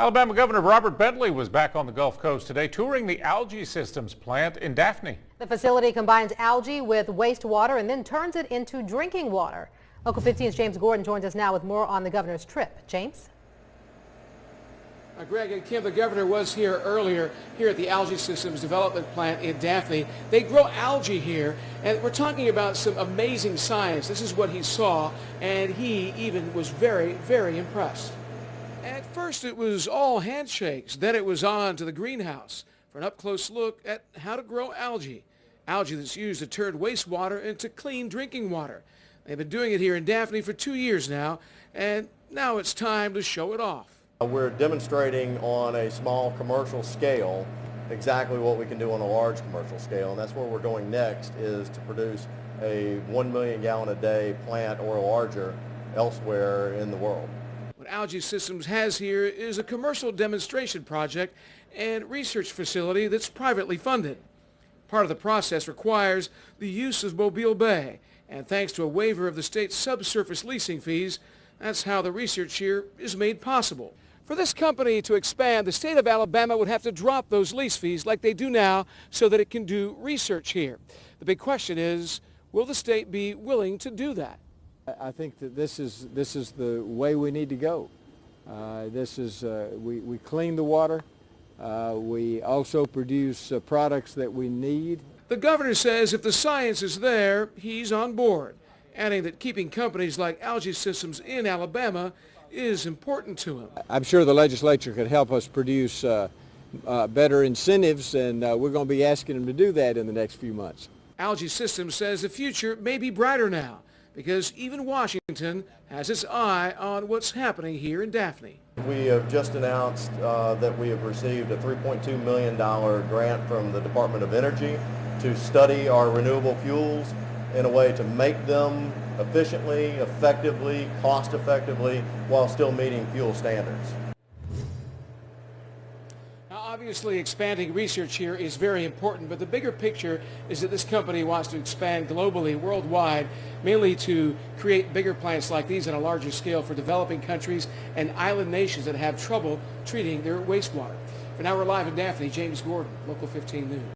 Alabama Governor Robert Bentley was back on the Gulf Coast today touring the Algae Systems plant in Daphne. The facility combines algae with wastewater and then turns it into drinking water. Local 15's James Gordon joins us now with more on the governor's trip. James? Greg and Kim, the governor was here earlier here at the Algae Systems development plant in Daphne. They grow algae here, and we're talking about some amazing science. This is what he saw, and he even was very, very impressed. At first it was all handshakes, then it was on to the greenhouse for an up-close look at how to grow algae. Algae that's used to turn wastewater into clean drinking water. They've been doing it here in Daphne for 2 years now, and now it's time to show it off. We're demonstrating on a small commercial scale exactly what we can do on a large commercial scale, and that's where we're going next, is to produce a 1 million gallon a day plant or larger elsewhere in the world. What Algae Systems has here is a commercial demonstration project and research facility that's privately funded. Part of the process requires the use of Mobile Bay, and thanks to a waiver of the state's subsurface leasing fees, that's how the research here is made possible. For this company to expand, the state of Alabama would have to drop those lease fees like they do now so that it can do research here. The big question is, will the state be willing to do that? I think that this is the way we need to go. We clean the water. We also produce products that we need. The governor says if the science is there, he's on board, adding that keeping companies like Algae Systems in Alabama is important to him. I'm sure the legislature could help us produce better incentives, and we're going to be asking them to do that in the next few months. Algae Systems says the future may be brighter now, because even Washington has its eye on what's happening here in Daphne. We have just announced that we have received a $3.2 million grant from the Department of Energy to study our renewable fuels in a way to make them efficiently, effectively, cost-effectively, while still meeting fuel standards. Now, obviously, expanding research here is very important, but the bigger picture is that this company wants to expand globally, worldwide, mainly to create bigger plants like these on a larger scale for developing countries and island nations that have trouble treating their wastewater. For now, we're live in Daphne. James Gordon, Local 15 News.